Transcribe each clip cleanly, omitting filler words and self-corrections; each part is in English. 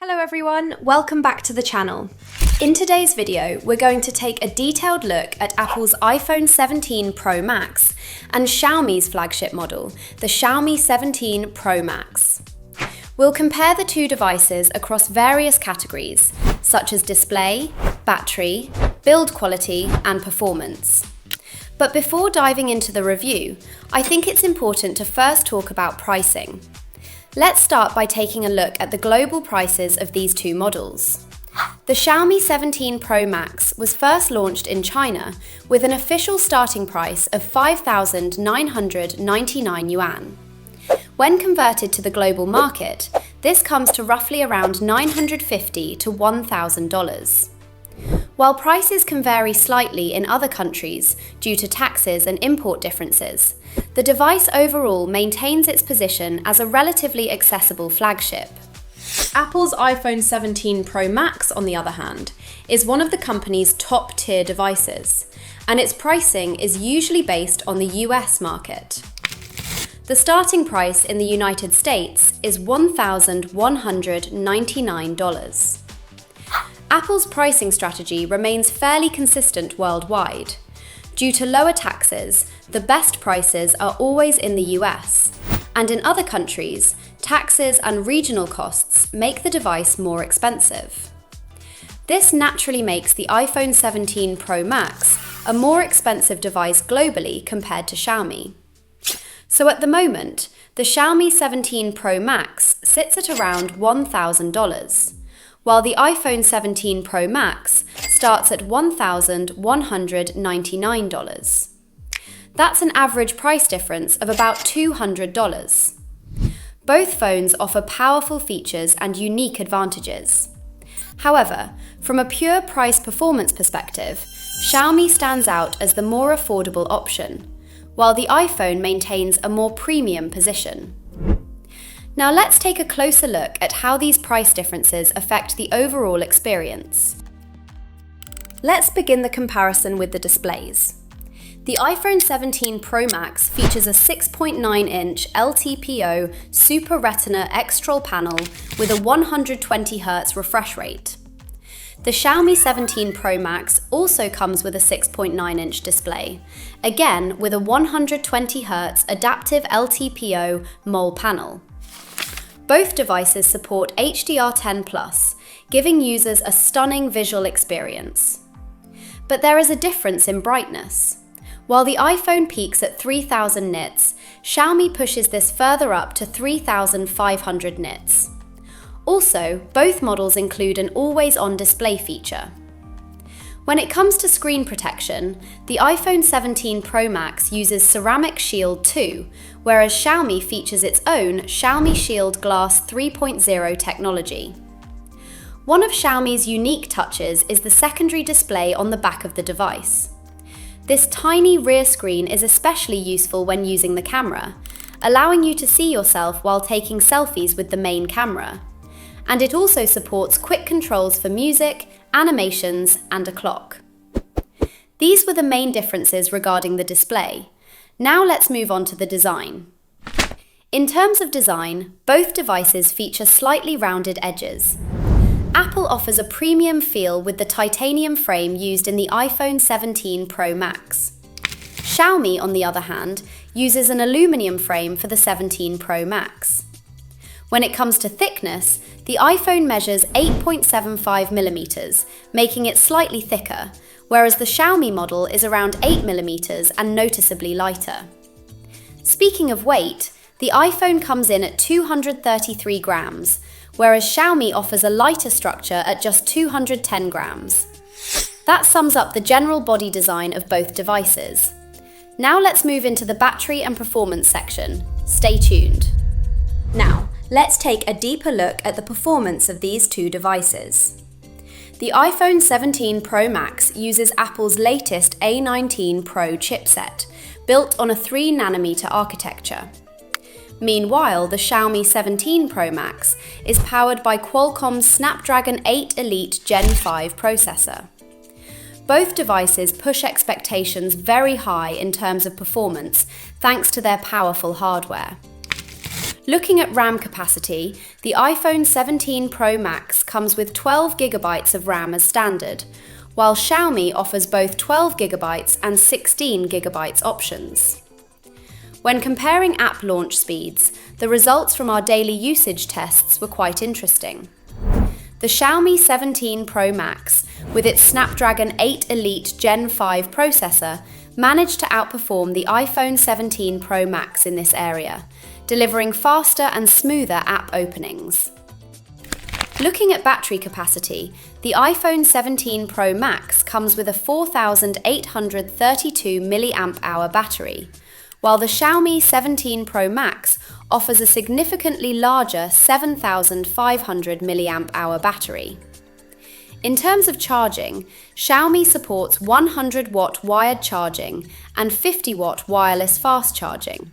Hello everyone, welcome back to the channel. In today's video, we're going to take a detailed look at Apple's iPhone 17 Pro Max and Xiaomi's flagship model, the Xiaomi 17 Pro Max. We'll compare the two devices across various categories, such as display, battery, build quality, and performance. But before diving into the review, I think it's important to first talk about pricing. Let's start by taking a look at the global prices of these two models. The Xiaomi 17 Pro Max was first launched in China with an official starting price of 5,999 yuan. When converted to the global market, this comes to roughly around $950 to $1,000. While prices can vary slightly in other countries due to taxes and import differences, the device overall maintains its position as a relatively accessible flagship. Apple's iPhone 17 Pro Max, on the other hand, is one of the company's top-tier devices, and its pricing is usually based on the US market. The starting price in the United States is $1,199. Apple's pricing strategy remains fairly consistent worldwide. Due to lower taxes, the best prices are always in the US, and in other countries, taxes and regional costs make the device more expensive. This naturally makes the iPhone 17 Pro Max a more expensive device globally compared to Xiaomi. So at the moment, the Xiaomi 17 Pro Max sits at around $1,000. While the iPhone 17 Pro Max starts at $1,199. That's an average price difference of about $200. Both phones offer powerful features and unique advantages. However, from a pure price-performance perspective, Xiaomi stands out as the more affordable option, while the iPhone maintains a more premium position. Now let's take a closer look at how these price differences affect the overall experience. Let's begin the comparison with the displays. The iPhone 17 Pro Max features a 6.9-inch LTPO Super Retina X-Trol panel with a 120Hz refresh rate. The Xiaomi 17 Pro Max also comes with a 6.9-inch display, again with a 120Hz adaptive LTPO MOL panel. Both devices support HDR10+, giving users a stunning visual experience. But there is a difference in brightness. While the iPhone peaks at 3000 nits, Xiaomi pushes this further up to 3500 nits. Also, both models include an always-on display feature. When it comes to screen protection, the iPhone 17 Pro Max uses Ceramic Shield 2, whereas Xiaomi features its own Xiaomi Shield Glass 3.0 technology. One of Xiaomi's unique touches is the secondary display on the back of the device. This tiny rear screen is especially useful when using the camera, allowing you to see yourself while taking selfies with the main camera. And it also supports quick controls for music, animations, and a clock. These were the main differences regarding the display. Now let's move on to the design. In terms of design, both devices feature slightly rounded edges. Apple offers a premium feel with the titanium frame used in the iPhone 17 Pro Max. Xiaomi, on the other hand, uses an aluminum frame for the 17 Pro Max. When it comes to thickness, the iPhone measures 8.75mm, making it slightly thicker, whereas the Xiaomi model is around 8mm and noticeably lighter. Speaking of weight, the iPhone comes in at 233 grams, whereas Xiaomi offers a lighter structure at just 210 grams. That sums up the general body design of both devices. Now let's move into the battery and performance section. Stay tuned. Now, let's take a deeper look at the performance of these two devices. The iPhone 17 Pro Max uses Apple's latest A19 Pro chipset, built on a 3nm architecture. Meanwhile, the Xiaomi 17 Pro Max is powered by Qualcomm's Snapdragon 8 Elite Gen 5 processor. Both devices push expectations very high in terms of performance, thanks to their powerful hardware. Looking at RAM capacity, the iPhone 17 Pro Max comes with 12 GB of RAM as standard, while Xiaomi offers both 12 GB and 16 GB options. When comparing app launch speeds, the results from our daily usage tests were quite interesting. The Xiaomi 17 Pro Max, with its Snapdragon 8 Elite Gen 5 processor, managed to outperform the iPhone 17 Pro Max in this area, delivering faster and smoother app openings. Looking at battery capacity, the iPhone 17 Pro Max comes with a 4,832 mAh battery, while the Xiaomi 17 Pro Max offers a significantly larger 7,500 mAh battery. In terms of charging, Xiaomi supports 100-watt wired charging and 50-watt wireless fast charging.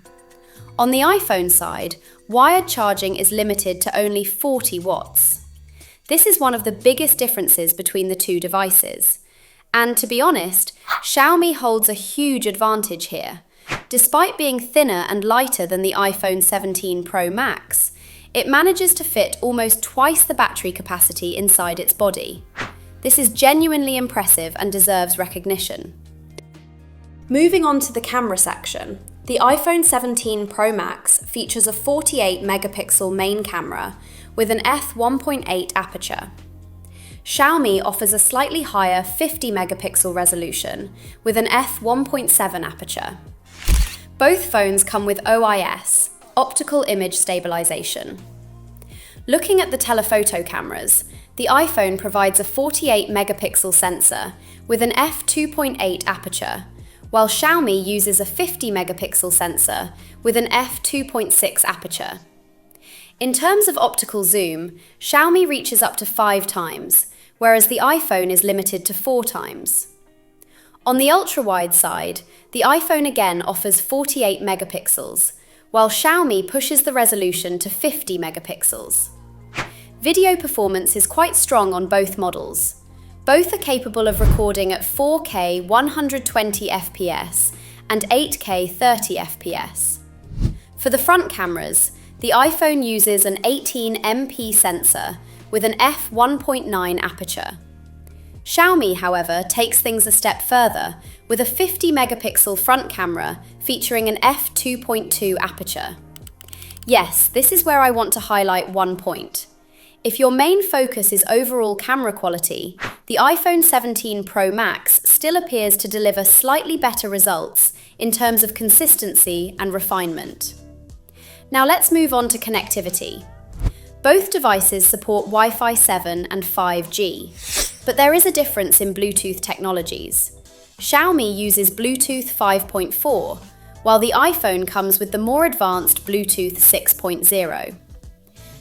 On the iPhone side, wired charging is limited to only 40 watts. This is one of the biggest differences between the two devices. And to be honest, Xiaomi holds a huge advantage here. Despite being thinner and lighter than the iPhone 17 Pro Max, it manages to fit almost twice the battery capacity inside its body. This is genuinely impressive and deserves recognition. Moving on to the camera section, the iPhone 17 Pro Max features a 48-megapixel main camera with an f1.8 aperture. Xiaomi offers a slightly higher 50-megapixel resolution with an f1.7 aperture. Both phones come with OIS, optical image stabilization. Looking at the telephoto cameras, the iPhone provides a 48-megapixel sensor with an f2.8 aperture, while Xiaomi uses a 50-megapixel sensor with an f2.6 aperture. In terms of optical zoom, Xiaomi reaches up to 5 times, whereas the iPhone is limited to 4 times. On the ultra-wide side, the iPhone again offers 48 megapixels, while Xiaomi pushes the resolution to 50 megapixels. Video performance is quite strong on both models. Both are capable of recording at 4K 120 fps and 8K 30 fps. For the front cameras, the iPhone uses an 18MP sensor with an f1.9 aperture. Xiaomi, however, takes things a step further with a 50-megapixel front camera featuring an f2.2 aperture. Yes, this is where I want to highlight one point. If your main focus is overall camera quality, the iPhone 17 Pro Max still appears to deliver slightly better results in terms of consistency and refinement. Now let's move on to connectivity. Both devices support Wi-Fi 7 and 5G, but there is a difference in Bluetooth technologies. Xiaomi uses Bluetooth 5.4, while the iPhone comes with the more advanced Bluetooth 6.0.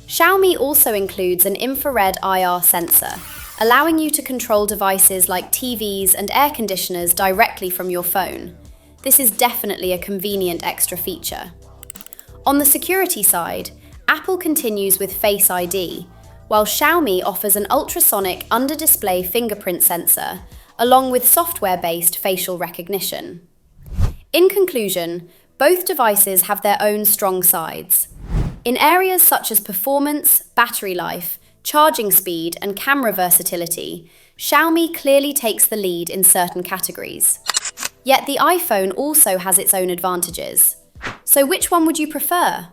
Xiaomi also includes an infrared IR sensor, allowing you to control devices like TVs and air conditioners directly from your phone. This is definitely a convenient extra feature. On the security side, Apple continues with Face ID, while Xiaomi offers an ultrasonic under-display fingerprint sensor, along with software-based facial recognition. In conclusion, both devices have their own strong sides. In areas such as performance, battery life, charging speed, and camera versatility, Xiaomi clearly takes the lead in certain categories. Yet the iPhone also has its own advantages. So which one would you prefer?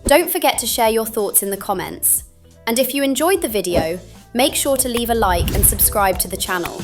Don't forget to share your thoughts in the comments. And if you enjoyed the video, make sure to leave a like and subscribe to the channel.